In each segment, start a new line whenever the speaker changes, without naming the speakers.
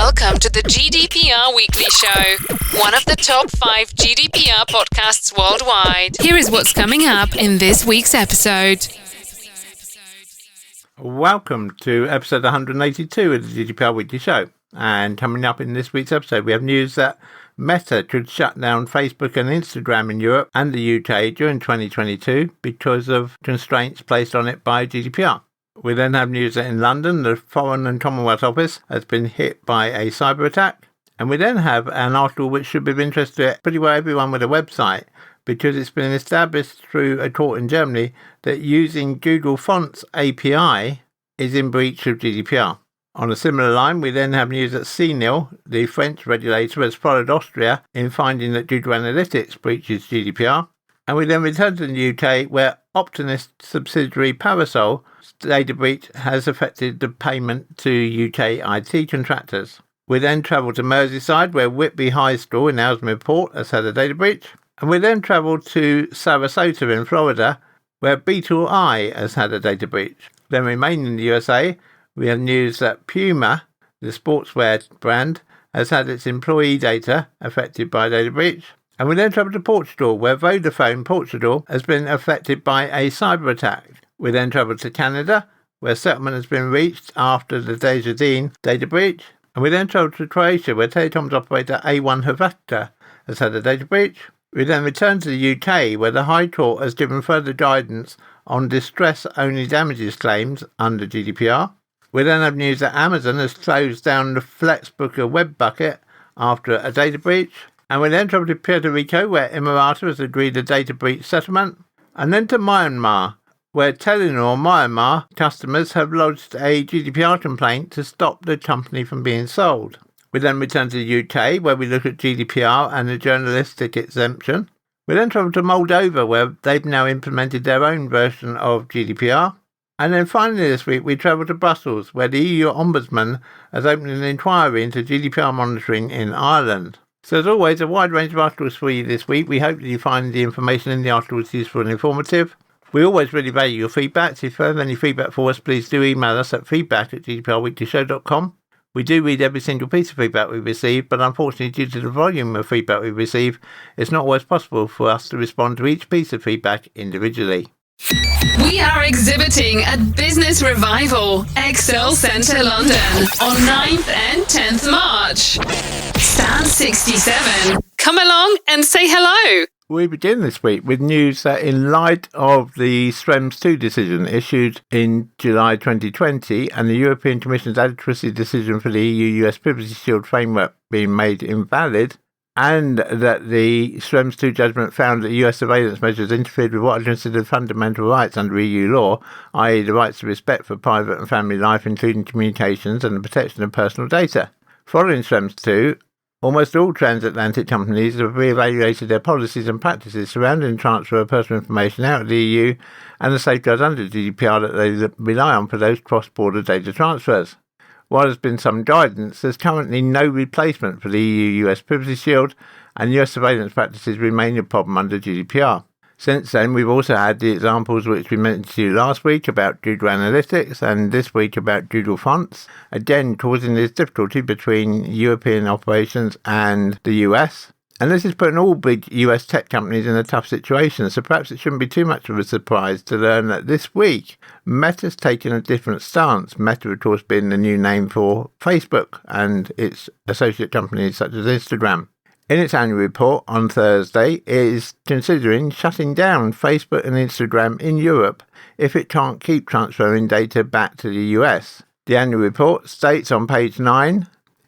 Welcome to the GDPR Weekly Show, one of the top 5 GDPR podcasts worldwide. Here is what's coming up in this week's episode.
Welcome to episode 182 of the GDPR Weekly Show. And coming up in this week's episode, we have news that Meta could shut down Facebook and Instagram in Europe and the UK during 2022 because of constraints placed on it by GDPR. We then have news that in London, the Foreign and Commonwealth Office has been hit by a cyber attack. And we then have an article which should be of interest to pretty well everyone with a website, because it's been established through a court in Germany that using Google Fonts API is in breach of GDPR. On a similar line, we then have news that CNIL, the French regulator, has followed Austria in finding that Google Analytics breaches GDPR. And we then return to the UK, where Optinis subsidiary Parasol data breach has affected the payment to UK IT contractors. We then travel to Merseyside, where Whitby High School in Ellesmere has had a data breach. And we then travel to Sarasota in Florida, where Beetle Eye has had a data breach. Then remaining in the USA, we have news that Puma, the sportswear brand, has had its employee data affected by a data breach. And we then travel to Portugal, where Vodafone Portugal has been affected by a cyber attack. We then travel to Canada, where settlement has been reached after the Desjardins data breach. And we then travel to Croatia, where telecoms operator A1 Hrvatska has had a data breach. We then return to the UK, where the High Court has given further guidance on distress-only damages claims under GDPR. We then have news that Amazon has closed down the FlexBooker web bucket after a data breach. And we then travel to Puerto Rico, where Inmeriata has agreed a data breach settlement. And then to Myanmar, where Telenor Myanmar customers have lodged a GDPR complaint to stop the company from being sold. We then return to the UK, where we look at GDPR and the Journalistic Exemption. We then travel to Moldova, where they've now implemented their own version of GDPR. And then finally this week, we travel to Brussels, where the EU Ombudsman has opened an inquiry into GDPR monitoring in Ireland. So as always, a wide range of articles for you this week. We hope that you find the information in the articles useful and informative. We always really value your feedback. So if you have any feedback for us, please do email us at feedback@gdprweeklyshow.com. We do read every single piece of feedback we receive, but unfortunately, due to the volume of feedback we receive, it's not always possible for us to respond to each piece of feedback individually.
We are exhibiting at Business Revival, Excel Centre London, on 9th and 10th March. Stand 67. Come along and say hello.
We begin this week with news that in light of the Schrems II decision issued in July 2020 and the European Commission's adequacy decision for the EU-US Privacy Shield framework being made invalid, and that the Schrems II judgment found that US surveillance measures interfered with what are considered fundamental rights under EU law, i.e. the rights to respect for private and family life, including communications and the protection of personal data. Following Schrems II, almost all transatlantic companies have re-evaluated their policies and practices surrounding the transfer of personal information out of the EU and the safeguards under GDPR that they rely on for those cross-border data transfers. While there's been some guidance, there's currently no replacement for the EU-US Privacy Shield, and US surveillance practices remain a problem under GDPR. Since then, we've also had the examples which we mentioned to you last week about Google Analytics and this week about Google Fonts, again causing this difficulty between European operations and the US. And this is putting all big US tech companies in a tough situation, so perhaps it shouldn't be too much of a surprise to learn that this week, Meta's taken a different stance. Meta, of course, being the new name for Facebook and its associate companies such as Instagram. In its annual report on Thursday, it is considering shutting down Facebook and Instagram in Europe if it can't keep transferring data back to the US. The annual report states on page 9,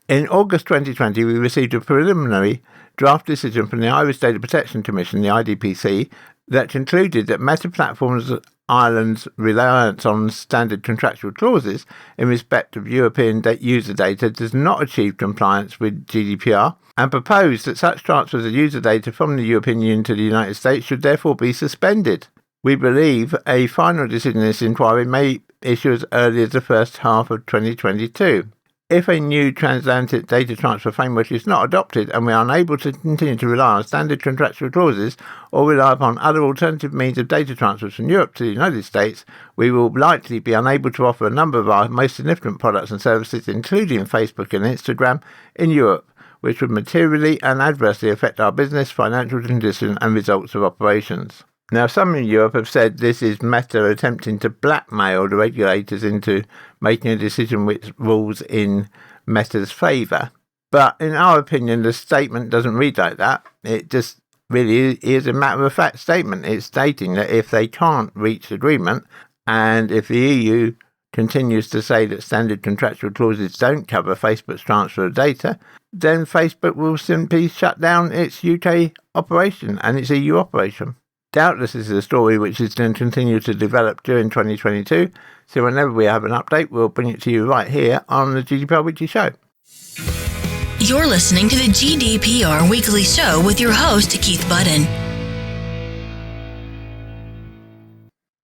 in August 2020, we received a preliminary draft decision from the Irish Data Protection Commission, the IDPC, that concluded that Meta Platforms Ireland's reliance on standard contractual clauses in respect of European user data does not achieve compliance with GDPR, and proposed that such transfers of user data from the European Union to the United States should therefore be suspended. We believe a final decision in this inquiry may issue as early as the first half of 2022. If a new transatlantic data transfer framework is not adopted and we are unable to continue to rely on standard contractual clauses or rely upon other alternative means of data transfers from Europe to the United States, we will likely be unable to offer a number of our most significant products and services, including Facebook and Instagram, in Europe, which would materially and adversely affect our business, financial condition and results of operations. Now, some in Europe have said this is Meta attempting to blackmail the regulators into making a decision which rules in Meta's favour. But in our opinion, the statement doesn't read like that. It just really is a matter-of-fact statement. It's stating that if they can't reach agreement, and if the EU continues to say that standard contractual clauses don't cover Facebook's transfer of data, then Facebook will simply shut down its UK operation and its EU operation. Doubtless this is a story which is going to continue to develop during 2022, so whenever we have an update, we'll bring it to you right here on the GDPR Weekly Show.
You're listening to the GDPR Weekly Show with your host, Keith Budden.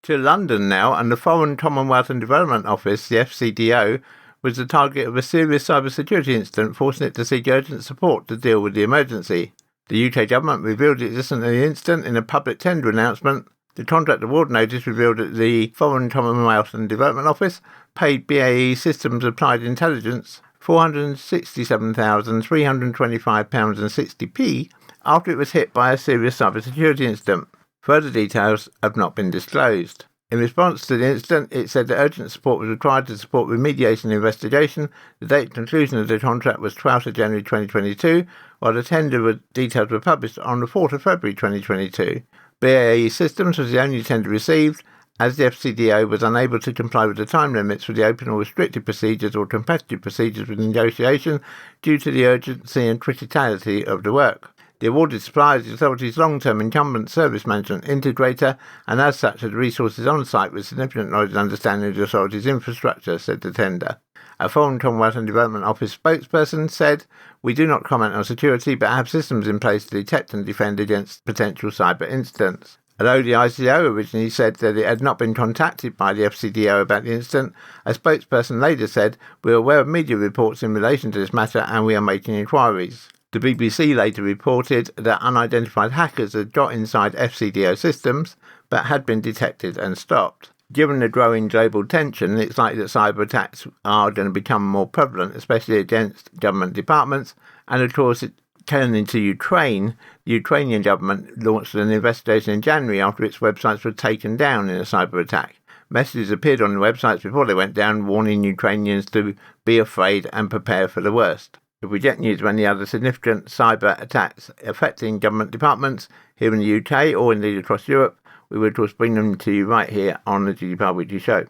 To London now, and the Foreign Commonwealth and Development Office, the FCDO, was the target of a serious cybersecurity incident, forcing it to seek urgent support to deal with the emergency. The UK government revealed the existence of the incident in a public tender announcement. The contract award notice revealed that the Foreign Commonwealth and Development Office paid BAE Systems Applied Intelligence £467,325.60 after it was hit by a serious cybersecurity incident. Further details have not been disclosed. In response to the incident, it said that urgent support was required to support remediation and investigation. The date of conclusion of the contract was 12th of January 2022, while the tender details were published on the 4th of February 2022. BAE Systems was the only tender received, as the FCDO was unable to comply with the time limits for the open or restricted procedures or competitive procedures with negotiation due to the urgency and criticality of the work. The awarded supplier is the authority's long-term incumbent service management integrator, and as such has resources on site with significant knowledge and understanding of the authority's infrastructure, said the tender. A Foreign Commonwealth and Development Office spokesperson said, "We do not comment on security, but have systems in place to detect and defend against potential cyber incidents." Although the ICO originally said that it had not been contacted by the FCDO about the incident, a spokesperson later said, "We are aware of media reports in relation to this matter and we are making inquiries." The BBC later reported that unidentified hackers had got inside FCDO systems, but had been detected and stopped. Given the growing global tension, it's likely that cyber attacks are going to become more prevalent, especially against government departments. And of course, turning to Ukraine, the Ukrainian government launched an investigation in January after its websites were taken down in a cyber attack. Messages appeared on the websites before they went down, warning Ukrainians to be afraid and prepare for the worst. If we get news of any other significant cyber attacks affecting government departments here in the UK or indeed across Europe, we will of course bring them to you right here on the GDPR Weekly Show.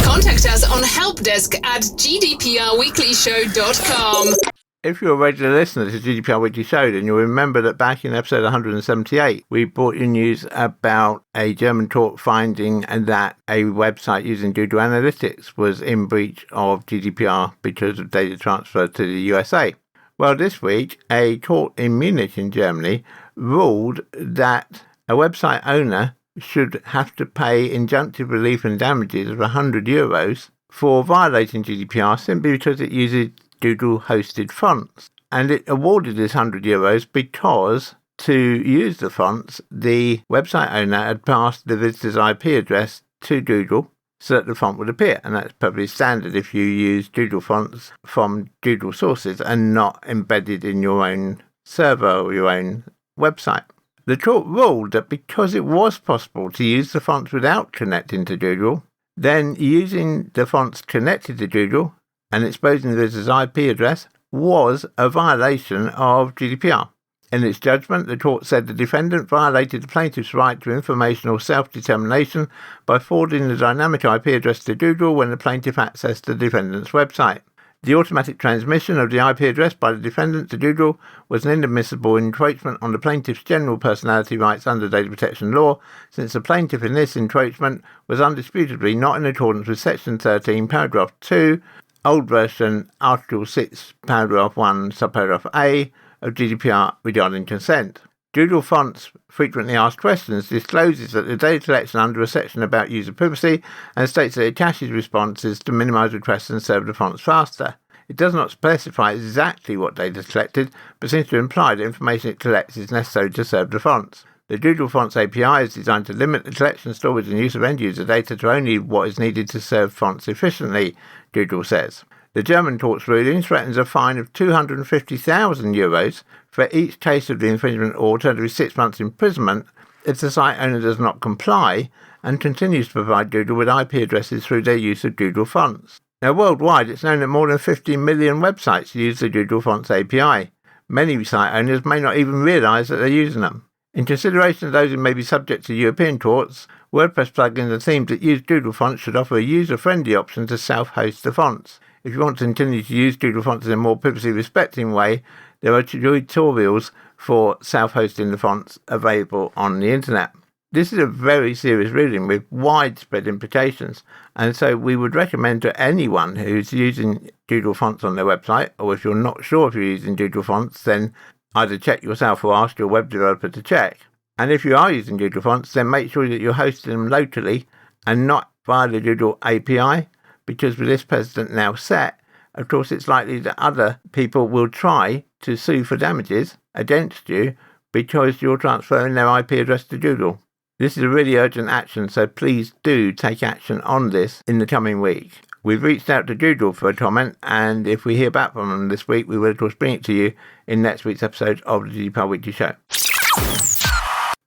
Contact us on helpdesk@gdprweeklyshow.com.
If you're a regular listener to GDPR Weekly Show, then you'll remember that back in episode 178, we brought you news about a German court finding that a website using Google Analytics was in breach of GDPR because of data transfer to the USA. Well, this week, a court in Munich in Germany ruled that a website owner should have to pay injunctive relief and damages of €100 for violating GDPR simply because it uses Google-hosted fonts. And it awarded this €100 because to use the fonts, the website owner had passed the visitor's IP address to Google so that the font would appear. And that's perfectly standard if you use Google fonts from Google sources and not embedded in your own server or your own website. The court ruled that because it was possible to use the fonts without connecting to Google, then using the fonts connected to Google and exposing the visitor's IP address was a violation of GDPR. In its judgment, the court said the defendant violated the plaintiff's right to information or self-determination by forwarding the dynamic IP address to Google when the plaintiff accessed the defendant's website. The automatic transmission of the IP address by the defendant to Google was an inadmissible encroachment on the plaintiff's general personality rights under data protection law, since the plaintiff in this encroachment was undisputably not in accordance with Section 13, Paragraph 2, Old Version, Article 6, Paragraph 1, Subparagraph A of GDPR regarding consent. Google Fonts Frequently Asked Questions discloses that the data collection under a section about user privacy and states that it caches responses to minimize requests and serve the fonts faster. It does not specify exactly what data is collected, but seems to imply that information it collects is necessary to serve the fonts. The Doodle Fonts API is designed to limit the collection, storage and use of end-user data to only what is needed to serve fonts efficiently, Doodle says. The German court's ruling threatens a fine of €250,000 for each case of the infringement or alternatively 6 months imprisonment if the site owner does not comply and continues to provide Doodle with IP addresses through their use of Doodle fonts. Now, worldwide, it's known that more than 50 million websites use the Doodle Fonts API. Many site owners may not even realise that they're using them. In consideration of those who may be subject to European courts, WordPress plugins and themes that use Doodle fonts should offer a user-friendly option to self-host the fonts. If you want to continue to use Doodle fonts in a more privacy-respecting way, there are tutorials for self-hosting the fonts available on the internet. This is a very serious ruling with widespread implications, and so we would recommend to anyone who's using Doodle fonts on their website, or if you're not sure if you're using Doodle fonts, then either check yourself or ask your web developer to check. And if you are using Doodle fonts, then make sure that you're hosting them locally and not via the Doodle API, because with this precedent now set, of course it's likely that other people will try to sue for damages against you because you're transferring their IP address to Doodle. This is a really urgent action, so please do take action on this in the coming week. We've reached out to Doodle for a comment, and if we hear back from them this week, we will of course bring it to you in next week's episode of the GDPR Weekly Show.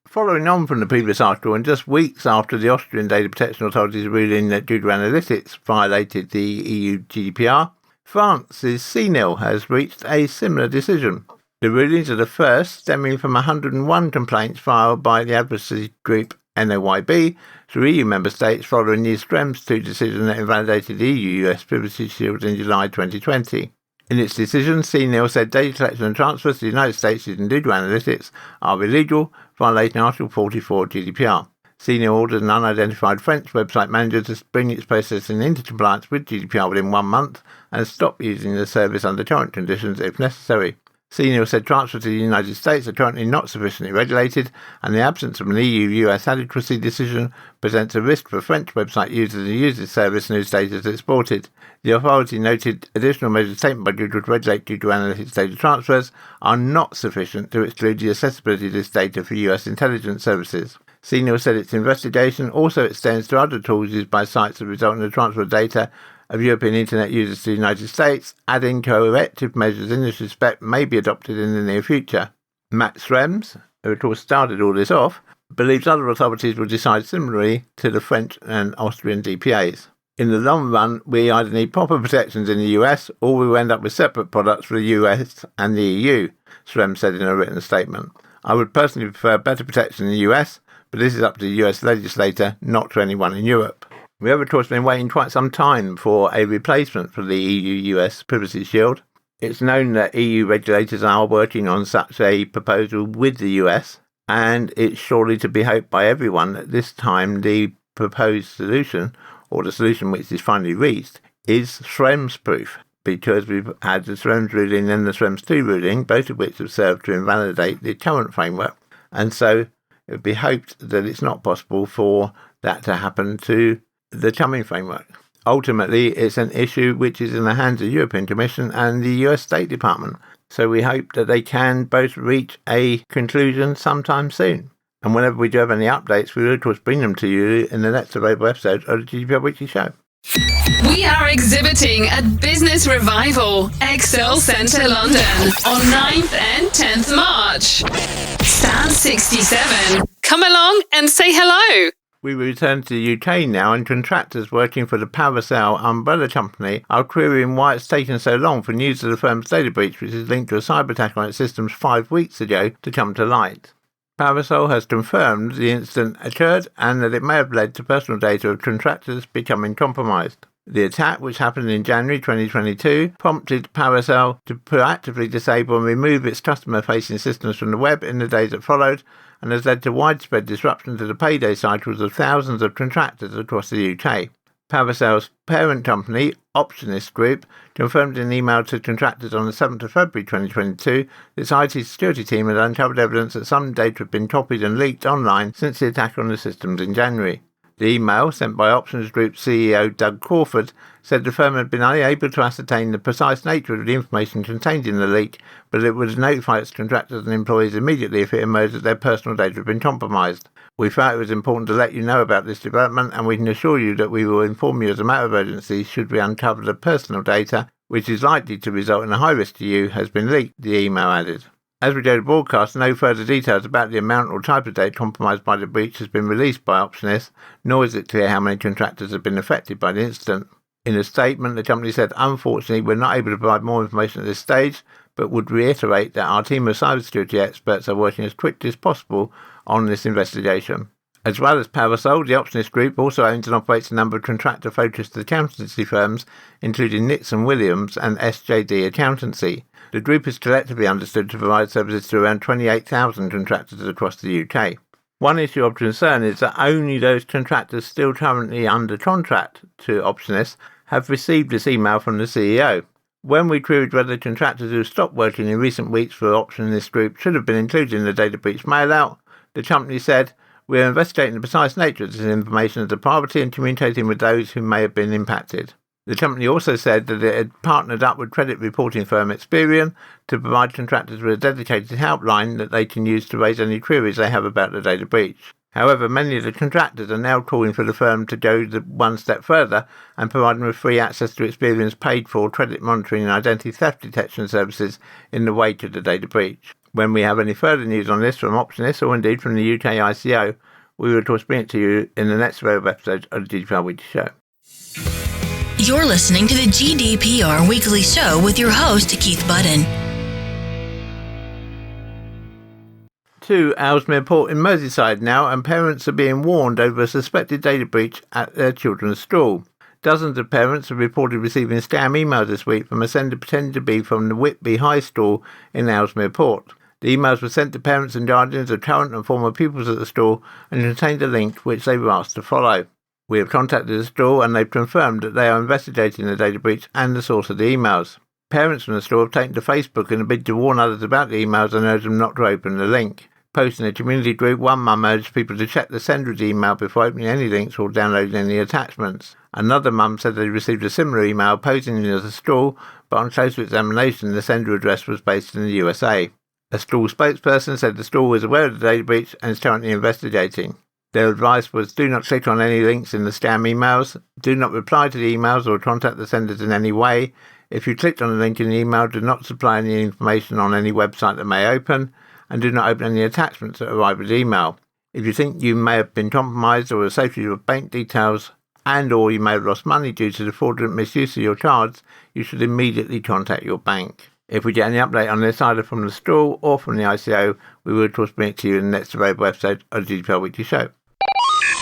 Following on from the previous article, and just weeks after the Austrian Data Protection Authority's ruling that Doodle Analytics violated the EU GDPR, France's CNIL has reached a similar decision. The rulings are the first stemming from 101 complaints filed by the advocacy group NOYB through EU member states following the Schrems II decision that invalidated the EU-US Privacy Shield in July 2020. In its decision, CNIL said data collection and transfers to the United States using Doodle Analytics are illegal, violating Article 44 GDPR. CNIL ordered an unidentified French website manager to bring its processing into compliance with GDPR within 1 month and stop using the service under current conditions if necessary. CNIL said transfers to the United States are currently not sufficiently regulated, and the absence of an EU-US adequacy decision presents a risk for French website users who use this service and whose data is exported. The authority noted additional measures taken by Doodle to regulate Doodle Analytics data transfers are not sufficient to exclude the accessibility of this data for US intelligence services. CNIL said its investigation also extends to other tools used by sites that result in the transfer of data of European Internet users to the United States, adding corrective measures in this respect may be adopted in the near future. Matt Schrems, who of course started all this off, believes other authorities will decide similarly to the French and Austrian DPAs. In the long run, we either need proper protections in the US or we will end up with separate products for the US and the EU, Schrems said in a written statement. I would personally prefer better protection in the US, but this is up to the US legislator, not to anyone in Europe. We have, of course, been waiting quite some time for a replacement for the EU-US Privacy Shield. It's known that EU regulators are working on such a proposal with the US, and it's surely to be hoped by everyone that this time the proposed solution, or the solution which is finally reached, is Schrems-proof, because we've had the Schrems ruling and the Schrems II ruling, both of which have served to invalidate the current framework, and so it would be hoped that it's not possible for that to happen to the coming framework. Ultimately, it's an issue which is in the hands of the European Commission and the US State Department, so we hope that they can both reach a conclusion sometime soon. And whenever we do have any updates, we will of course bring them to you in the next available episode of the GDPR Weekly Show.
We are exhibiting at Business Revival, Excel Centre London, on 9th and 10th March. Stand 67. Come along and say hello.
We return to the UK now, and contractors working for the Parasol umbrella company are querying why it's taken so long for news of the firm's data breach, which is linked to a cyber attack on its systems 5 weeks ago, to come to light. Parasol has confirmed the incident occurred and that it may have led to personal data of contractors becoming compromised. The attack, which happened in January 2022, prompted Parasol to proactively disable and remove its customer-facing systems from the web in the days that followed, and has led to widespread disruption to the payday cycles of thousands of contractors across the UK. Parasol's parent company, Optinis Group, confirmed in an email to contractors on the 7th of February 2022 that its IT security team had uncovered evidence that some data had been copied and leaked online since the attack on the systems in January. The email, sent by Optinis Group CEO Doug Crawford, said the firm had been unable to ascertain the precise nature of the information contained in the leak, but it would notify its contractors and employees immediately if it emerged that their personal data had been compromised. We felt it was important to let you know about this development, and we can assure you that we will inform you as a matter of urgency should we uncover the personal data, which is likely to result in a high risk to you, has been leaked, the email added. As we go to broadcast, no further details about the amount or type of data compromised by the breach has been released by Optinis, nor is it clear how many contractors have been affected by the incident. In a statement, the company said, "Unfortunately, we're not able to provide more information at this stage, but would reiterate that our team of cybersecurity experts are working as quickly as possible on this investigation." As well as Parasol, the Optinis Group also owns and operates a number of contractor-focused accountancy firms, including Nixon Williams and SJD Accountancy. The group is collectively understood to provide services to around 28,000 contractors across the UK. One issue of concern is that only those contractors still currently under contract to Optinis have received this email from the CEO. When we queried whether contractors who stopped working in recent weeks for Optinis Group should have been included in the data breach mail-out, the company said, "We are investigating the precise nature of this information as a priority and communicating with those who may have been impacted." The company also said that it had partnered up with credit reporting firm Experian to provide contractors with a dedicated helpline that they can use to raise any queries they have about the data breach. However, many of the contractors are now calling for the firm to go one step further and provide them with free access to Experian's paid-for credit monitoring and identity theft detection services in the wake of the data breach. When we have any further news on this from Optinis or indeed from the UK ICO, we will of course bring it to you in the next available episode of the GDPR Weekly Show.
You're listening to the GDPR Weekly Show with your host, Keith Budden.
To Ellesmere Port in Merseyside now, and parents are being warned over a suspected data breach at their children's school. Dozens of parents have reported receiving scam emails this week from a sender pretending to be from the Whitby High School in Ellesmere Port. The emails were sent to parents and guardians of current and former pupils at the school and contained a link which they were asked to follow. We have contacted the school and they've confirmed that they are investigating the data breach and the source of the emails. Parents from the school have taken to Facebook in a bid to warn others about the emails and urge them not to open the link. Posting a community group, one mum urged people to check the sender's email before opening any links or downloading any attachments. Another mum said they received a similar email posing as a school, but on closer examination the sender address was based in the USA. A school spokesperson said the school was aware of the data breach and is currently investigating. Their advice was do not click on any links in the scam emails, do not reply to the emails or contact the senders in any way. If you clicked on a link in the email, do not supply any information on any website that may open, and do not open any attachments that arrive with email. If you think you may have been compromised or associated with bank details and or you may have lost money due to the fraudulent misuse of your cards, you should immediately contact your bank. If we get any update on this either from the school or from the ICO, we will of course bring it to you in the next available episode of the GDPR Weekly Show.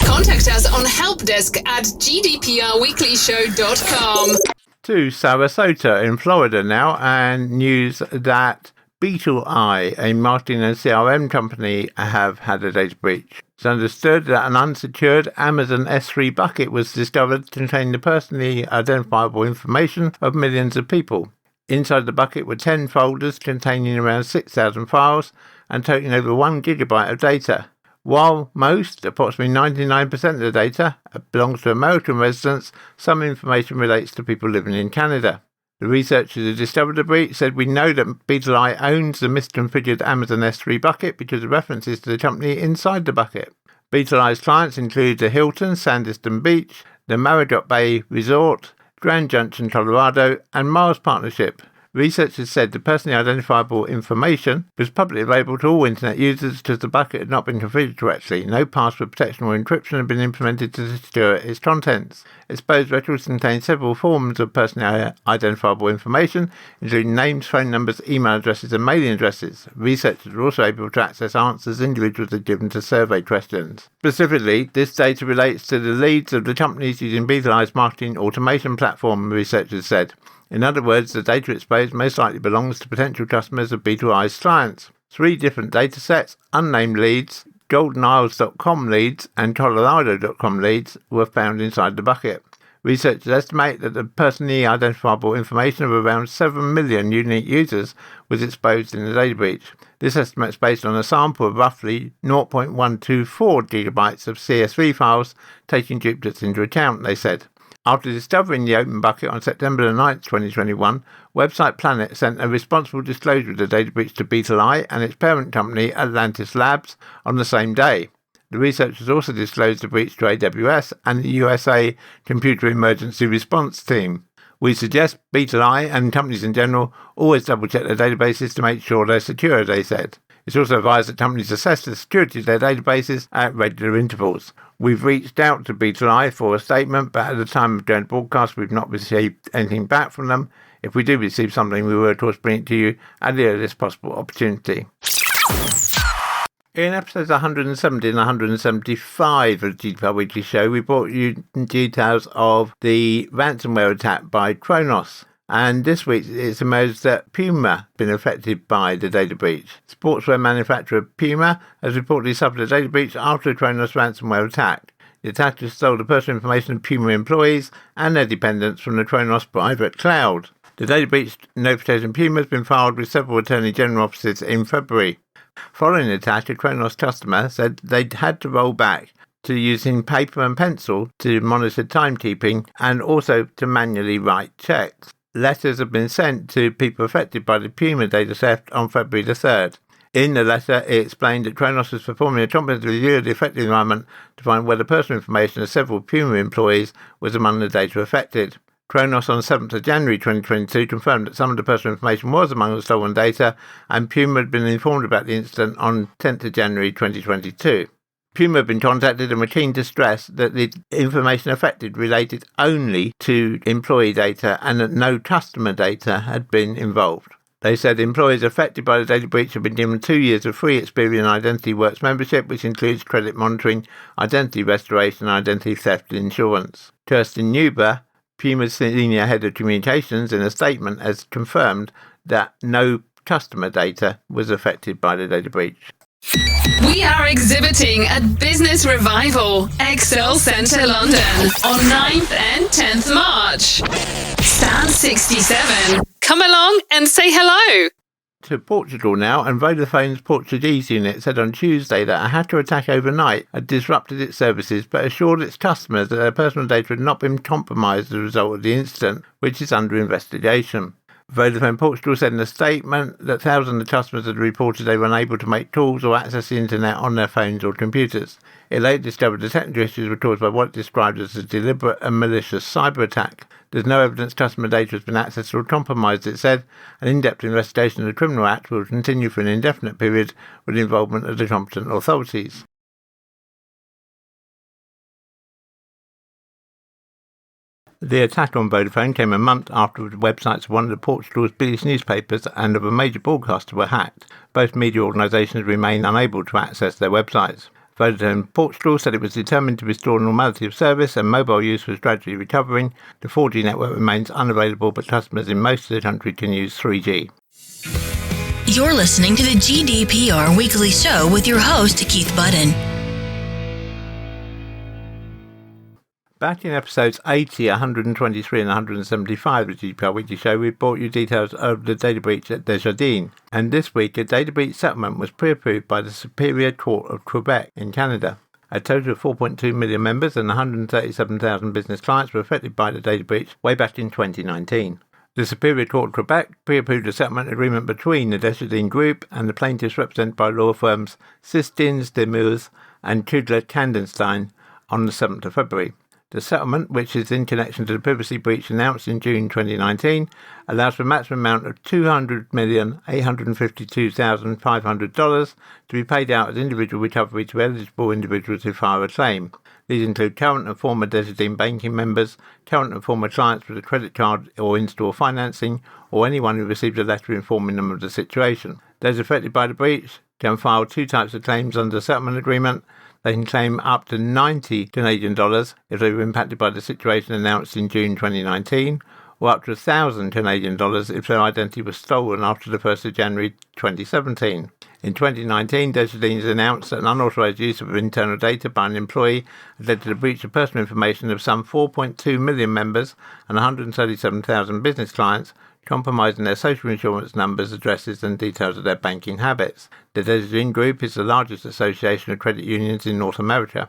Contact us on helpdesk@gdprweeklyshow.com.
To Sarasota in Florida now, and news that Beetle Eye, a marketing and CRM company, have had a data breach. It's understood that an unsecured Amazon S3 bucket was discovered containing the personally identifiable information of millions of people. Inside the bucket were 10 folders containing around 6,000 files and totaling over 1 gigabyte of data. While most, approximately 99% of the data, belongs to American residents, some information relates to people living in Canada. The researchers who discovered the breach said, "We know that Beetle Eye owns the misconfigured Amazon S3 bucket because of references to the company inside the bucket." Beetle Eye's clients include the Hilton, Sandyston Beach, the Marriott Bay Resort, Grand Junction, Colorado, and Mars Partnership. Researchers said the personally identifiable information was publicly available to all internet users because the bucket had not been configured correctly. No password protection or encryption had been implemented to secure its contents. Exposed records contain several forms of personally identifiable information, including names, phone numbers, email addresses, and mailing addresses. Researchers were also able to access answers individuals had given to survey questions. Specifically, this data relates to the leads of the companies using Beetle Eye's marketing automation platform, researchers said. In other words, the data exposed most likely belongs to potential customers of Beetle Eye's clients. 3 different data sets, unnamed leads, GoldenIsles.com leads, and Colorado.com leads were found inside the bucket. Researchers estimate that the personally identifiable information of around 7 million unique users was exposed in the data breach. This estimate is based on a sample of roughly 0.124 gigabytes of CSV files, taking duplicates into account, they said. After discovering the open bucket on September 9, 2021, Website Planet sent a responsible disclosure of the data breach to Beetle Eye and its parent company, Atlantis Labs, on the same day. The researchers also disclosed the breach to AWS and the USA Computer Emergency Response Team. We suggest Beetle Eye and companies in general always double-check their databases to make sure they're secure, they said. It's also advised that companies assess the security of their databases at regular intervals. We've reached out to Beetle Eye for a statement, but at the time of doing the broadcast, we've not received anything back from them. If we do receive something, we will, of course, bring it to you at the earliest possible opportunity. In episodes 170 and 175 of the GDPR Weekly Show, we brought you details of the ransomware attack by Kronos. And this week it's emerged that Puma has been affected by the data breach. Sportswear manufacturer Puma has reportedly suffered a data breach after a Kronos ransomware attack. The attackers stole the personal information of Puma employees and their dependents from the Kronos private cloud. The data breach notification of Puma has been filed with several Attorney General offices in February. Following the attack, a Kronos customer said they'd had to roll back to using paper and pencil to monitor timekeeping and also to manually write checks. Letters have been sent to people affected by the Puma data theft on February the 3rd. In the letter, it explained that Kronos was performing a comprehensive review of the affected environment to find whether personal information of several Puma employees was among the data affected. Kronos on 7th of January 2022 confirmed that some of the personal information was among the stolen data, and Puma had been informed about the incident on 10th of January 2022. Puma had been contacted and were keen to stress that the information affected related only to employee data and that no customer data had been involved. They said employees affected by the data breach have been given 2 years of free Experian Identity Works membership, which includes credit monitoring, identity restoration, and identity theft insurance. Kirsten Neuber, Puma's senior head of communications, in a statement has confirmed that no customer data was affected by the data breach.
We are exhibiting at Business Revival, Excel Centre London, on 9th and 10th March. Stand 67. Come along and say hello.
To Portugal now, and Vodafone's Portuguese unit said on Tuesday that a hacker attack overnight had disrupted its services but assured its customers that their personal data had not been compromised as a result of the incident, which is under investigation. Vodafone Portugal said in a statement that thousands of customers had reported they were unable to make calls or access the internet on their phones or computers. It later discovered the technical issues were caused by what it described as a deliberate and malicious cyber attack. There's no evidence customer data has been accessed or compromised, it said. An in-depth investigation of the Criminal Act will continue for an indefinite period with the involvement of the competent authorities. The attack on Vodafone came a month after the websites of one of Portugal's biggest newspapers and of a major broadcaster were hacked. Both media organisations remain unable to access their websites. Vodafone Portugal said it was determined to restore normality of service and mobile use was gradually recovering. The 4G network remains unavailable, but customers in most of the country can use 3G.
You're listening to the GDPR Weekly Show with your host, Keith Budden.
Back in episodes 80, 123 and 175 of the GDPR Weekly Show, we brought you details of the data breach at Desjardins. And this week, a data breach settlement was pre-approved by the Superior Court of Quebec in Canada. A total of 4.2 million members and 137,000 business clients were affected by the data breach way back in 2019. The Superior Court of Quebec pre-approved a settlement agreement between the Desjardins Group and the plaintiffs represented by law firms Sistins, Demers and Kudler-Kandenstein on the 7th of February. The settlement, which is in connection to the privacy breach announced in June 2019, allows for a maximum amount of $200,852,500 to be paid out as individual recovery to eligible individuals who file a claim. These include current and former Desjardins banking members, current and former clients with a credit card or in-store financing, or anyone who received a letter informing them of the situation. Those affected by the breach can file two types of claims under the settlement agreement. They can claim up to $90 Canadian if they were impacted by the situation announced in June 2019, or up to $1,000 if their identity was stolen after the 1st of January 2017. In 2019, Desjardins announced that an unauthorised use of internal data by an employee had led to the breach of personal information of some 4.2 million members and 137,000 business clients, compromising their social insurance numbers, addresses and details of their banking habits. The Desjardins Group is the largest association of credit unions in North America.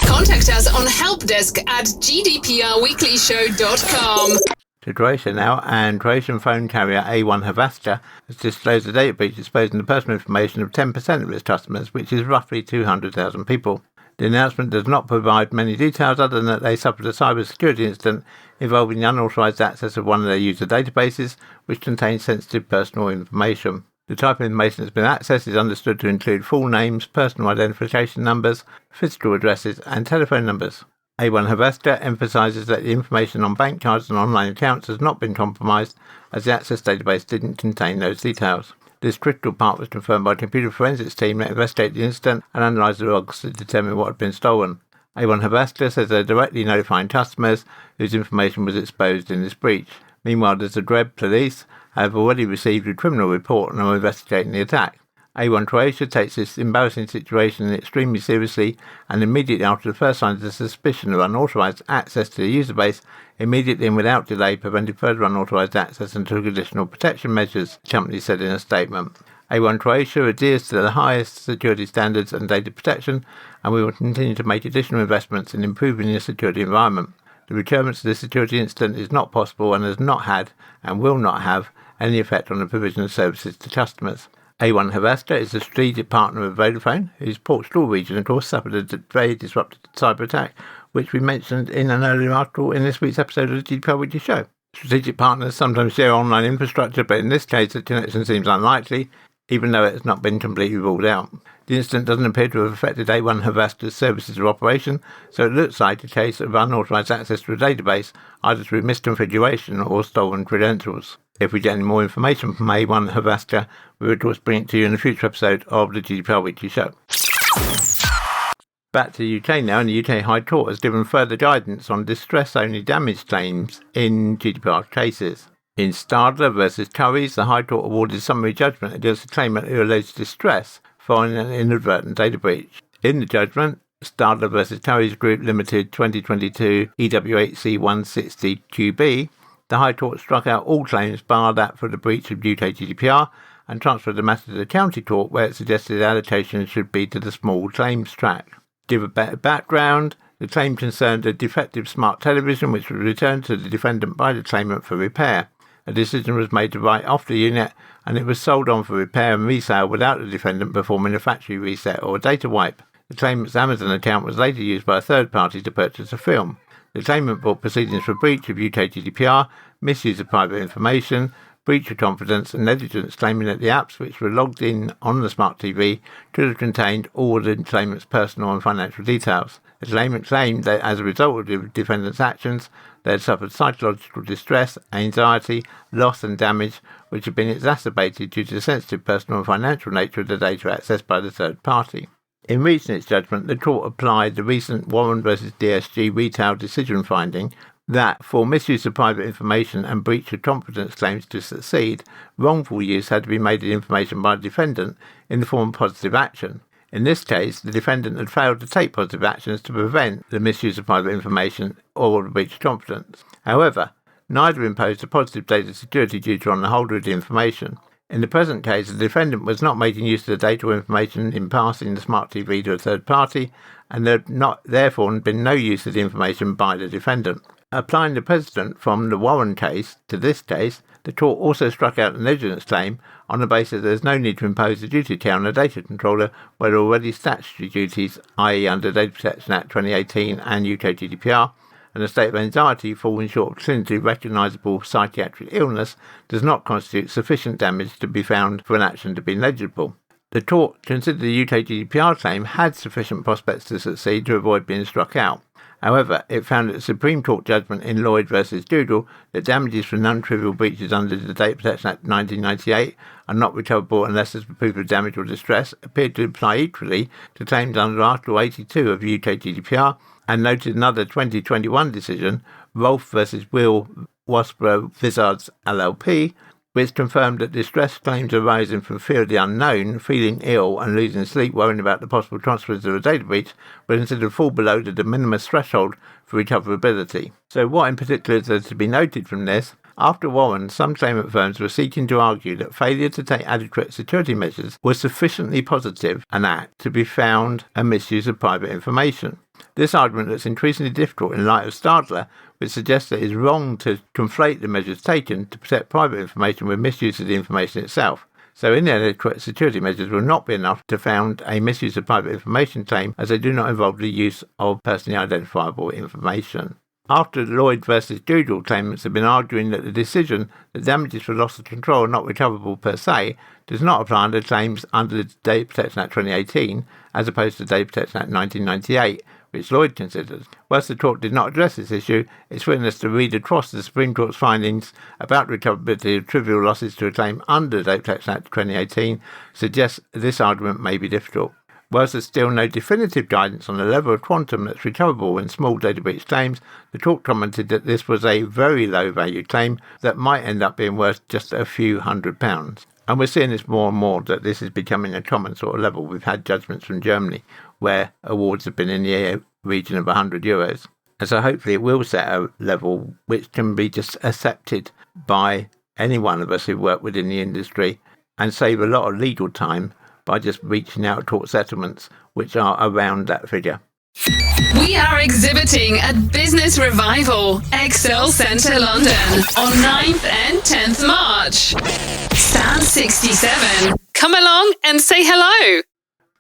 Contact us on helpdesk@gdprweeklyshow.com.
To Croatia now, and Croatian phone carrier A1 Hrvatska has disclosed a data breach exposing the personal information of 10% of its customers, which is roughly 200,000 people. The announcement does not provide many details other than that they suffered a cybersecurity incident involving the unauthorised access of one of their user databases, which contains sensitive personal information. The type of information that's been accessed is understood to include full names, personal identification numbers, physical addresses and telephone numbers. A1 Hrvatska emphasises that the information on bank cards and online accounts has not been compromised, as the Access database didn't contain those details. This critical part was confirmed by a computer forensics team that investigated the incident and analysed the logs to determine what had been stolen. A1 Hrvatska says they're directly notifying customers whose information was exposed in this breach. Meanwhile, the Zagreb police have already received a criminal report and are investigating the attack. A1 Croatia takes this embarrassing situation extremely seriously, and immediately after the first signs of suspicion of unauthorised access to the user base, immediately and without delay prevented further unauthorised access and took additional protection measures, the company said in a statement. A1 Croatia adheres to the highest security standards and data protection, and we will continue to make additional investments in improving the security environment. The recurrence of this security incident is not possible and has not had, and will not have, any effect on the provision of services to customers. A1 Hrvatska is a strategic partner of Vodafone, whose Portugal region, of course, suffered a very disrupted cyber attack, which we mentioned in an earlier article in this week's episode of the GDPR Weekly Show. Strategic partners sometimes share online infrastructure, but in this case, the connection seems unlikely, even though it has not been completely ruled out. The incident doesn't appear to have affected A1 Hrvatska's services or operation, so it looks like a case of unauthorised access to a database, either through misconfiguration or stolen credentials. If we get any more information from A1 Hrvatska, we will of course bring it to you in a future episode of the GDPR Weekly Show. Back to the UK now, and the UK High Court has given further guidance on distress-only damage claims in GDPR cases. In Stadler v Currys, the High Court awarded summary judgment against the claimant who alleged distress following an inadvertent data breach. In the judgment, Stadler v Currys Group Limited 2022 EW8C 160 QB, the High Court struck out all claims bar that for the breach of UK GDPR and transferred the matter to the County Court, where it suggested allocation should be to the small claims track. To give a better background, the claim concerned a defective smart television which was returned to the defendant by the claimant for repair. A decision was made to write off the unit, and it was sold on for repair and resale without the defendant performing a factory reset or a data wipe. The claimant's Amazon account was later used by a third party to purchase a film. The claimant brought proceedings for breach of UK GDPR, misuse of private information, breach of confidence and negligence, claiming that the apps which were logged in on the smart TV should have contained all the claimant's personal and financial details. The claimant claimed that as a result of the defendant's actions, they had suffered psychological distress, anxiety, loss and damage, which had been exacerbated due to the sensitive personal and financial nature of the data accessed by the third party. In reaching its judgment, the court applied the recent Warren v DSG retail decision finding that for misuse of private information and breach of confidence claims to succeed, wrongful use had to be made of the information by the defendant in the form of positive action. In this case, the defendant had failed to take positive actions to prevent the misuse of private information or the breach of confidence. However, neither imposed a positive data security duty on the holder of the information. In the present case, the defendant was not making use of the data or information in passing the smart TV to a third party, and there had therefore been no use of the information by the defendant. Applying the precedent from the Warren case to this case, the court also struck out the negligence claim on the basis that there is no need to impose a duty care on a data controller where there are already statutory duties, i.e. under Data Protection Act 2018 and UK GDPR, and a state of anxiety falling short of clinically recognisable psychiatric illness does not constitute sufficient damage to be found for an action to be negligible. The court considered the UK GDPR claim had sufficient prospects to succeed to avoid being struck out. However, it found that the Supreme Court judgment in Lloyd v Google that damages for non-trivial breaches under the Data Protection Act 1998 are not recoverable unless there's proof of damage or distress appeared to apply equally to claims under Article 82 of UK GDPR, and noted another 2021 decision, Rolfe v Will Waspra Vizards LLP, which confirmed that distress claims arising from fear of the unknown, feeling ill and losing sleep, worrying about the possible consequences of a data breach, were considered to fall below the de minimis threshold for recoverability. So what in particular is to be noted from this? After Warren, some claimant firms were seeking to argue that failure to take adequate security measures was sufficiently positive an act to be found a misuse of private information. This argument looks increasingly difficult in light of Stadler, which suggests that it is wrong to conflate the measures taken to protect private information with misuse of the information itself. So inadequate security measures will not be enough to found a misuse of private information claim, as they do not involve the use of personally identifiable information. After Lloyd versus Google, claimants have been arguing that the decision that damages for loss of control are not recoverable per se does not apply under claims under the Data Protection Act 2018 as opposed to the Data Protection Act 1998, which Lloyd considers. Whilst the court did not address this issue, it's willingness to read across the Supreme Court's findings about recoverability of trivial losses to a claim under the Data Protection Act 2018 suggests this argument may be difficult. Whilst there's still no definitive guidance on the level of quantum that's recoverable in small data breach claims, the court commented that this was a very low-value claim that might end up being worth just a few £100s. And we're seeing this more and more, that this is becoming a common sort of level. We've had judgments from Germany where awards have been in the region of €100. And so hopefully it will set a level which can be just accepted by any one of us who work within the industry and save a lot of legal time by just reaching out toward settlements which are around that figure.
We are exhibiting at Business Revival, Excel Centre London, on 9th and 10th March. Stand 67. Come along and say hello.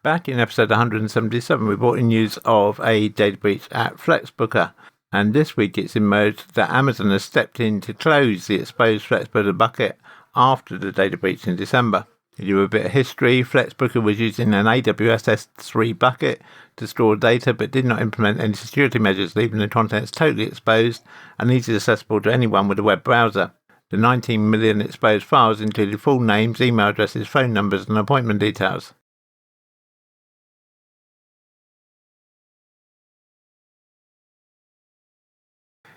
Back in episode 177, we brought in news of a data breach at FlexBooker. And this week it's emerged that Amazon has stepped in to close the exposed FlexBooker bucket after the data breach in December. To give a bit of history, FlexBooker was using an AWS S3 bucket to store data but did not implement any security measures, leaving the contents totally exposed and easily accessible to anyone with a web browser. The 19 million exposed files included full names, email addresses, phone numbers and appointment details.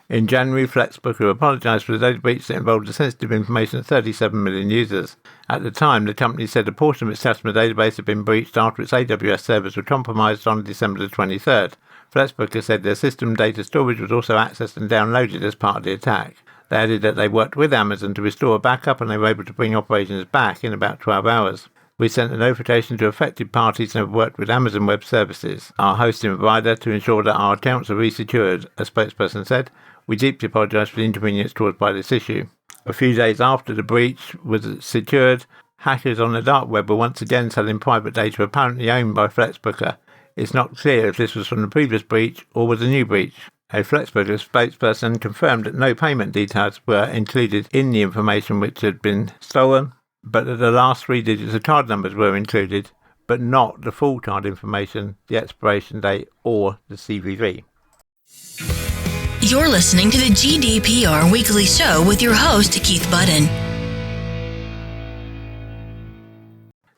In January, FlexBooker apologised for the data breach that involved the sensitive information of 37 million users. At the time, the company said a portion of its customer database had been breached after its AWS servers were compromised on December the 23rd. FlexBooker said their system data storage was also accessed and downloaded as part of the attack. They added that they worked with Amazon to restore a backup and they were able to bring operations back in about 12 hours. We sent a notification to affected parties and have worked with Amazon Web Services, our hosting provider, to ensure that our accounts are resecured, a spokesperson said. We deeply apologise for the inconvenience caused by this issue. A few days after the breach was secured, hackers on the dark web were once again selling private data apparently owned by FlexBooker. It's not clear if this was from the previous breach or was a new breach. A FlexBooker spokesperson confirmed that no payment details were included in the information which had been stolen, but that the last 3 digits of card numbers were included, but not the full card information, the expiration date or the CVV.
You're listening to the GDPR Weekly Show with your host, Keith Budden.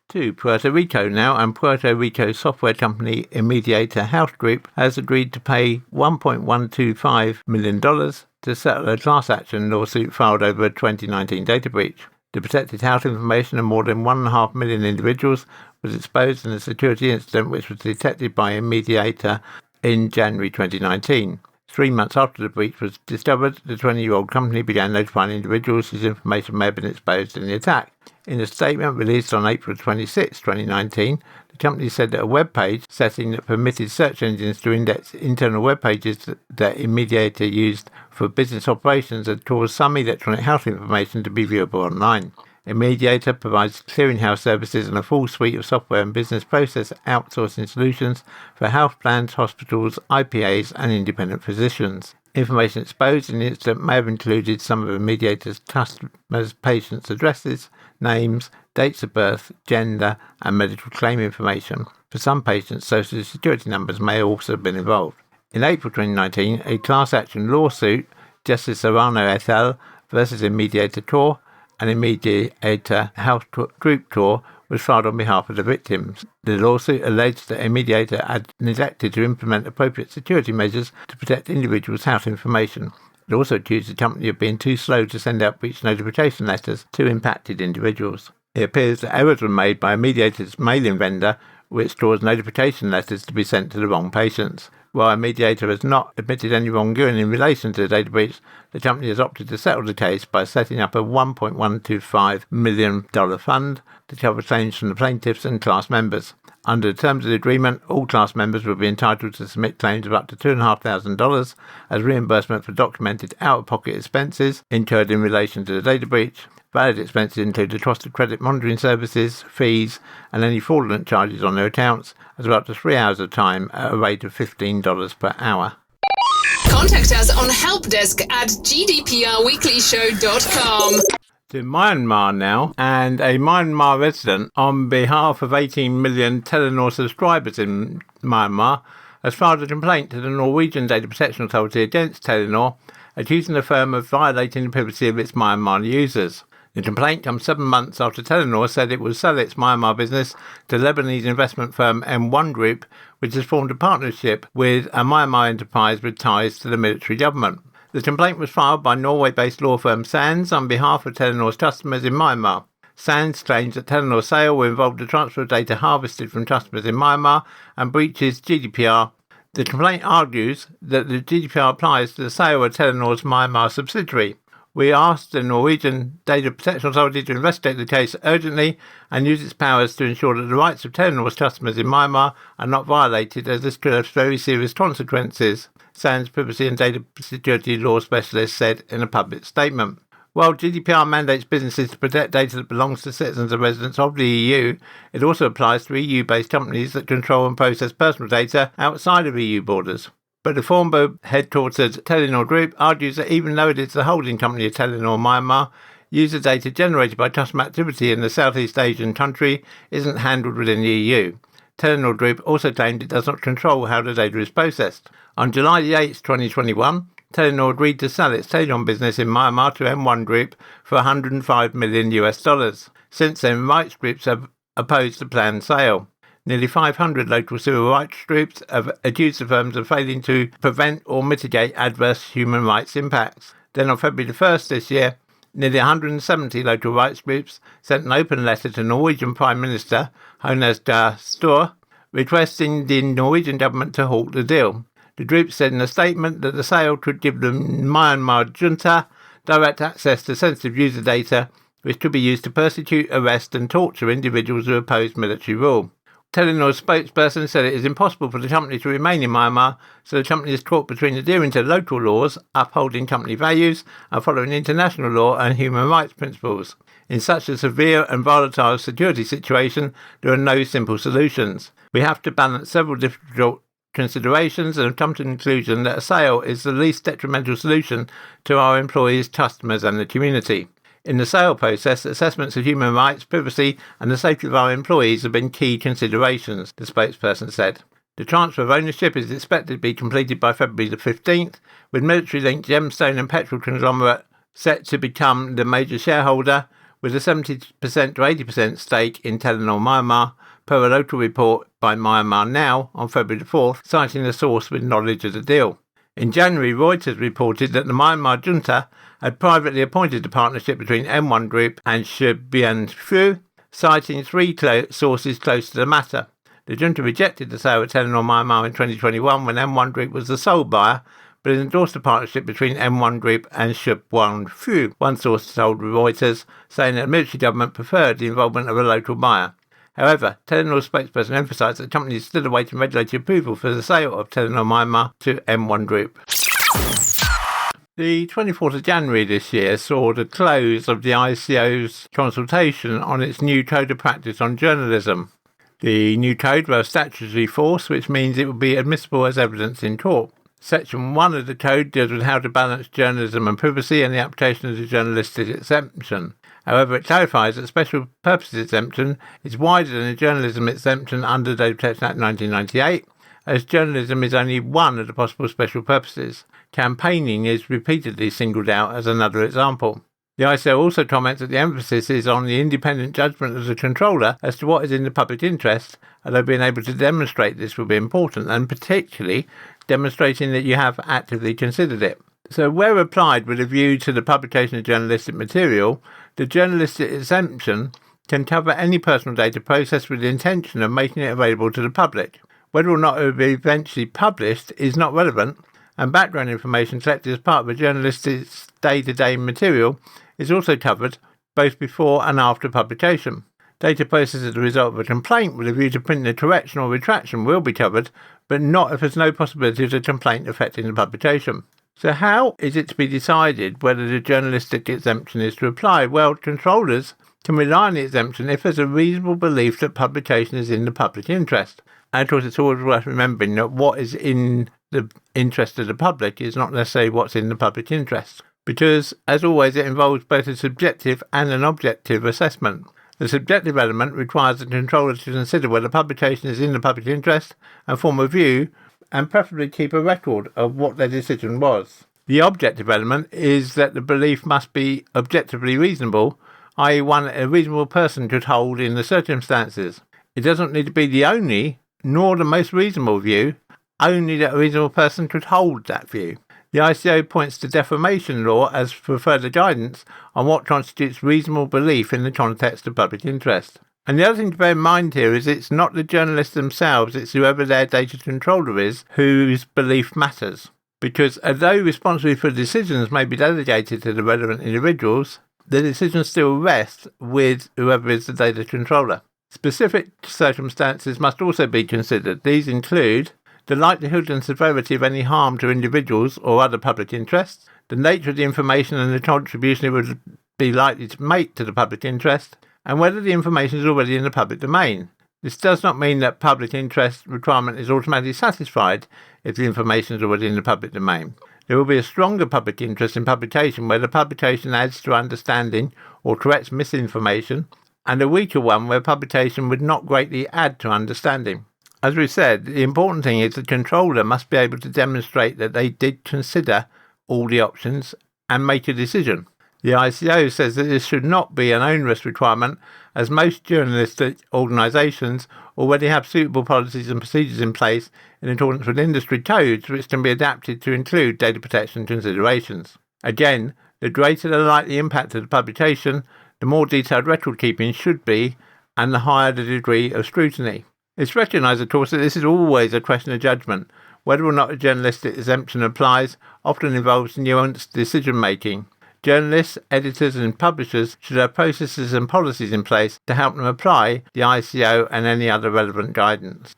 To Puerto Rico now, and Puerto Rico software company Inmeriata Health Group has agreed to pay $1.125 million to settle a class action lawsuit filed over a 2019 data breach. The protected health information of more than 1.5 million individuals was exposed in a security incident which was detected by Inmeriata in January 2019. 3 months after the breach was discovered, the 20-year-old company began notifying individuals whose information may have been exposed in the attack. In a statement released on April 26, 2019, the company said that a web page setting that permitted search engines to index internal web pages that Inmeriata used for business operations had caused some electronic health information to be viewable online. Inmeriata provides clearinghouse services and a full suite of software and business process outsourcing solutions for health plans, hospitals, IPAs and independent physicians. Information exposed in the incident may have included some of Inmeriata's customers' patients' addresses, names, dates of birth, gender and medical claim information. For some patients, social security numbers may also have been involved. In April 2019, a class action lawsuit, Justice Serrano et al. Versus Inmeriata Core, and Inmeriata Health Group Core was filed on behalf of the victims. The lawsuit alleged that Inmeriata had neglected to implement appropriate security measures to protect individuals' health information. It also accused the company of being too slow to send out breach notification letters to impacted individuals. It appears that errors were made by a mediator's mailing vendor, which caused notification letters to be sent to the wrong patients. While a mediator has not admitted any wrongdoing in relation to the data breach, the company has opted to settle the case by setting up a $1.125 million fund to cover claims from the plaintiffs and class members. Under the terms of the agreement, all class members will be entitled to submit claims of up to $2,500 as reimbursement for documented out-of-pocket expenses incurred in relation to the data breach. Valid expenses include the cost of credit monitoring services, fees, and any fraudulent charges on their accounts, as well up to 3 hours of time at a rate of $15 per hour.
Contact us on helpdesk@gdprweeklyshow.com.
To Myanmar now, and a Myanmar resident, on behalf of 18 million Telenor subscribers in Myanmar, has filed a complaint to the Norwegian Data Protection Authority against Telenor, accusing the firm of violating the privacy of its Myanmar users. The complaint comes 7 months after Telenor said it would sell its Myanmar business to Lebanese investment firm M1 Group, which has formed a partnership with a Myanmar enterprise with ties to the military government. The complaint was filed by Norway-based law firm Sands on behalf of Telenor's customers in Myanmar. Sands claims that Telenor's sale will involve the transfer of data harvested from customers in Myanmar and breaches GDPR. The complaint argues that the GDPR applies to the sale of Telenor's Myanmar subsidiary. We asked the Norwegian Data Protection Authority to investigate the case urgently and use its powers to ensure that the rights of Telenor's customers in Myanmar are not violated, as this could have very serious consequences, Sands privacy and data security law specialist said in a public statement. While GDPR mandates businesses to protect data that belongs to citizens and residents of the EU, it also applies to EU-based companies that control and process personal data outside of EU borders. But the former headquartered Telenor Group argues that even though it is the holding company of Telenor Myanmar, user data generated by customer activity in the Southeast Asian country isn't handled within the EU. Telenor Group also claimed it does not control how the data is processed. On July 8, 2021, Telenor agreed to sell its Telecom business in Myanmar to M1 Group for $105 million. Since then, rights groups have opposed the planned sale. Nearly 500 local civil rights groups have accused the firms of failing to prevent or mitigate adverse human rights impacts. Then on February the 1st this year, nearly 170 local rights groups sent an open letter to Norwegian Prime Minister Jonas Gahr Støre requesting the Norwegian government to halt the deal. The group said in a statement that the sale could give the Myanmar junta direct access to sensitive user data, which could be used to persecute, arrest and torture individuals who oppose military rule. Telenor's spokesperson said it is impossible for the company to remain in Myanmar, so the company is caught between adhering to local laws, upholding company values, and following international law and human rights principles. In such a severe and volatile security situation, there are no simple solutions. We have to balance several difficult considerations and have come to the conclusion that a sale is the least detrimental solution to our employees, customers and the community. In the sale process, assessments of human rights, privacy and the safety of our employees have been key considerations, the spokesperson said. The transfer of ownership is expected to be completed by February the 15th, with military-linked gemstone and petrol conglomerate set to become the major shareholder, with a 70% to 80% stake in Telenor Myanmar, per a local report by Myanmar Now on February the 4th, citing a source with knowledge of the deal. In January, Reuters reported that the Myanmar junta had privately appointed a partnership between M1 Group and Shibyan Phu, citing three sources close to the matter. The junta rejected the sale of Telenor Myanmar in 2021 when M1 Group was the sole buyer, but it endorsed a partnership between M1 Group and Shibyan Phu, one source told Reuters, saying that the military government preferred the involvement of a local buyer. However, Telenor's spokesperson emphasised that the company is still awaiting regulatory approval for the sale of Telenor Myanmar to M1 Group. The 24th of January this year saw the close of the ICO's consultation on its new code of practice on journalism. The new code will have statutory force, which means it will be admissible as evidence in court. Section 1 of the code deals with how to balance journalism and privacy and the application of the Journalistic Exemption. However, it clarifies that special purposes exemption is wider than the journalism exemption under the Data Protection Act 1998, as journalism is only one of the possible special purposes. Campaigning is repeatedly singled out as another example. The ICO also comments that the emphasis is on the independent judgment of the controller as to what is in the public interest, although being able to demonstrate this will be important, and particularly demonstrating that you have actively considered it. So where applied with a view to the publication of journalistic material, the journalistic exemption can cover any personal data processed with the intention of making it available to the public. Whether or not it will be eventually published is not relevant, and background information collected as part of a journalistic's day-to-day material is also covered both before and after publication. Data processed as a result of a complaint with a view to printing a correction or retraction will be covered, but not if there's no possibility of the complaint affecting the publication. So how is it to be decided whether the journalistic exemption is to apply? Well, controllers can rely on the exemption if there's a reasonable belief that publication is in the public interest. And of course, it's always worth remembering that what is in the interest of the public is not necessarily what's in the public interest, because, as always, it involves both a subjective and an objective assessment. The subjective element requires the controller to consider whether publication is in the public interest and form a view, and preferably keep a record of what their decision was. The objective element is that the belief must be objectively reasonable, i.e. one that a reasonable person could hold in the circumstances. It doesn't need to be the only, nor the most reasonable view, only that a reasonable person could hold that view. The ICO points to defamation law as for further guidance on what constitutes reasonable belief in the context of public interest. And the other thing to bear in mind here is it's not the journalists themselves, it's whoever their data controller is whose belief matters. Because although responsibility for decisions may be delegated to the relevant individuals, the decisions still rest with whoever is the data controller. Specific circumstances must also be considered. These include the likelihood and severity of any harm to individuals or other public interests, the nature of the information and the contribution it would be likely to make to the public interest, and whether the information is already in the public domain. This does not mean that public interest requirement is automatically satisfied if the information is already in the public domain. There will be a stronger public interest in publication where the publication adds to understanding or corrects misinformation, and a weaker one where publication would not greatly add to understanding. As we said, the important thing is the controller must be able to demonstrate that they did consider all the options and make a decision. The ICO says that this should not be an onerous requirement, as most journalistic organisations already have suitable policies and procedures in place in accordance with industry codes which can be adapted to include data protection considerations. Again, the greater the likely impact of the publication, the more detailed record keeping should be, and the higher the degree of scrutiny. It's recognised, of course, that this is always a question of judgment. Whether or not a journalistic exemption applies often involves nuanced decision-making. Journalists, editors and publishers should have processes and policies in place to help them apply the ICO and any other relevant guidance.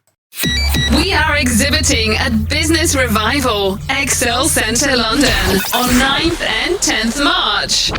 We are exhibiting at Business Revival, Excel Centre London, on 9th and 10th March.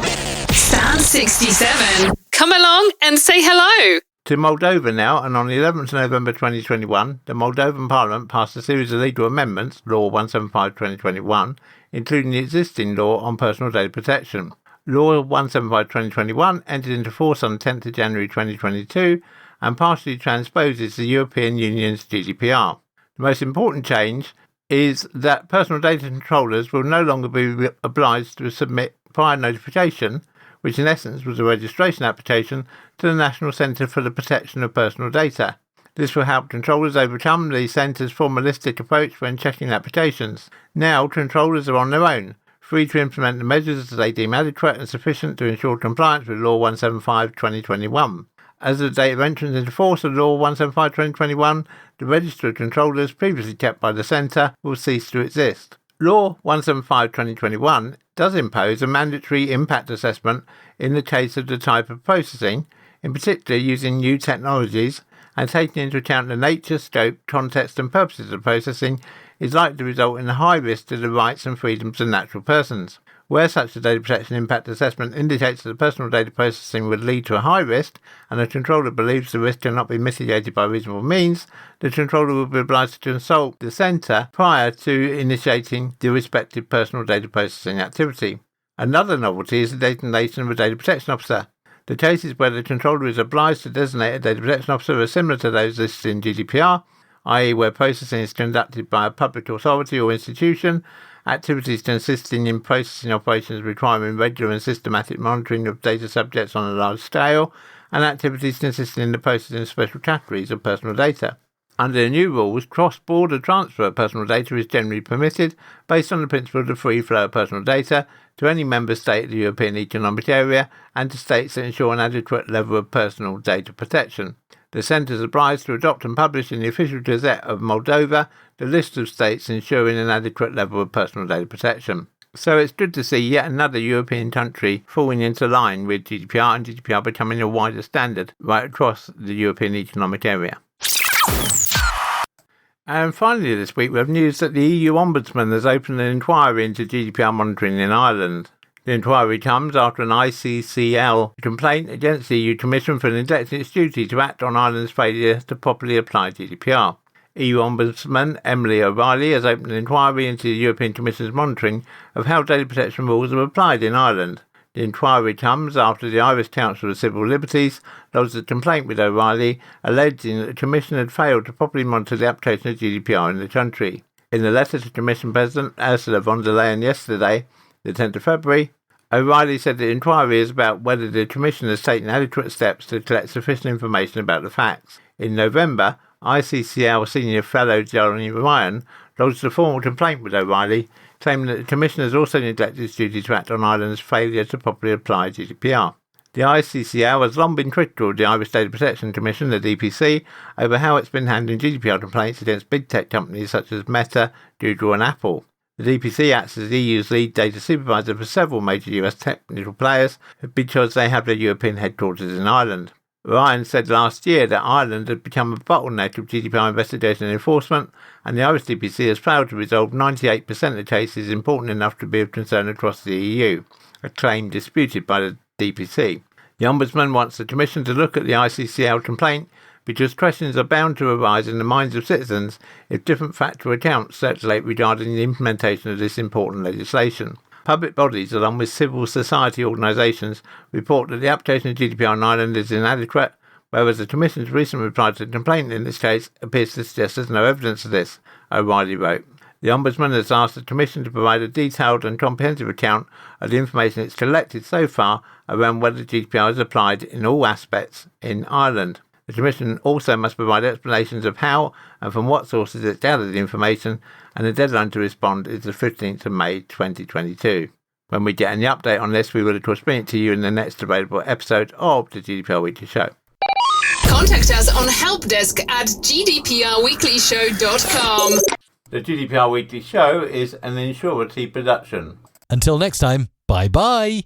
Stand 67. Come along and say hello.
To Moldova now, and on the 11th November 2021, the Moldovan Parliament passed a series of legal amendments, Law 175/2021, including the existing law on personal data protection. Law 175/2021 entered into force on the 10th of January 2022 and partially transposes the European Union's GDPR. The most important change is that personal data controllers will no longer be obliged to submit prior notification, which in essence was a registration application, to the National Centre for the Protection of Personal Data. This will help controllers overcome the Centre's formalistic approach when checking applications. Now, controllers are on their own, free to implement the measures that they deem adequate and sufficient to ensure compliance with Law 175/2021. As of the date of entrance into force of Law 175/2021, the register of controllers previously kept by the Centre will cease to exist. Law 175/2021 does impose a mandatory impact assessment in the case of the type of processing, in particular using new technologies, and taking into account the nature, scope, context and purposes of processing is likely to result in a high risk to the rights and freedoms of natural persons. Where such a data protection impact assessment indicates that personal data processing would lead to a high risk and the controller believes the risk cannot be mitigated by reasonable means, the controller will be obliged to consult the Centre prior to initiating the respective personal data processing activity. Another novelty is the designation of a data protection officer. The cases where the controller is obliged to designate a data protection officer are similar to those listed in GDPR, i.e. where processing is conducted by a public authority or institution, activities consisting in processing operations requiring regular and systematic monitoring of data subjects on a large scale, and activities consisting in the processing of special categories of personal data. Under the new rules, cross-border transfer of personal data is generally permitted based on the principle of the free flow of personal data to any member state of the European Economic Area and to states that ensure an adequate level of personal data protection. The Centre is obliged to adopt and publish in the official Gazette of Moldova the list of states ensuring an adequate level of personal data protection. So it's good to see yet another European country falling into line with GDPR and GDPR becoming a wider standard right across the European Economic Area. And finally this week we have news that the EU Ombudsman has opened an inquiry into GDPR monitoring in Ireland. The inquiry comes after an ICCL complaint against the EU Commission for neglecting its duty to act on Ireland's failure to properly apply GDPR. EU Ombudsman Emily O'Reilly has opened an inquiry into the European Commission's monitoring of how data protection rules are applied in Ireland. The inquiry comes after the Irish Council of Civil Liberties lodged a complaint with O'Reilly alleging that the Commission had failed to properly monitor the application of GDPR in the country. In a letter to Commission President Ursula von der Leyen yesterday, the 10th of February, O'Reilly said the inquiry is about whether the Commission has taken adequate steps to collect sufficient information about the facts. In November, ICCL Senior Fellow Jeremy Ryan lodged a formal complaint with O'Reilly, claiming that the Commission has also neglected its duty to act on Ireland's failure to properly apply GDPR. The ICCL has long been critical of the Irish Data Protection Commission, the DPC, over how it's been handling GDPR complaints against big tech companies such as Meta, Google and Apple. The DPC acts as the EU's lead data supervisor for several major US technical players because they have their European headquarters in Ireland. Ryan said last year that Ireland had become a bottleneck of GDPR investigation and enforcement, and the Irish DPC has failed to resolve 98% of cases important enough to be of concern across the EU, a claim disputed by the DPC. The Ombudsman wants the Commission to look at the ICCL complaint because questions are bound to arise in the minds of citizens if different factual accounts circulate regarding the implementation of this important legislation. Public bodies, along with civil society organisations, report that the application of GDPR in Ireland is inadequate, whereas the Commission's recent reply to the complaint in this case appears to suggest there's no evidence of this, O'Reilly wrote. The Ombudsman has asked the Commission to provide a detailed and comprehensive account of the information it's collected so far around whether GDPR is applied in all aspects in Ireland. The Commission also must provide explanations of how and from what sources it's gathered the information, and the deadline to respond is the 15th of May 2022. When we get any update on this, we will of course bring it to you in the next available episode of the GDPR Weekly Show.
Contact us on helpdesk@gdprweeklyshow.com.
The GDPR Weekly Show is an Insurity production.
Until next time, bye-bye.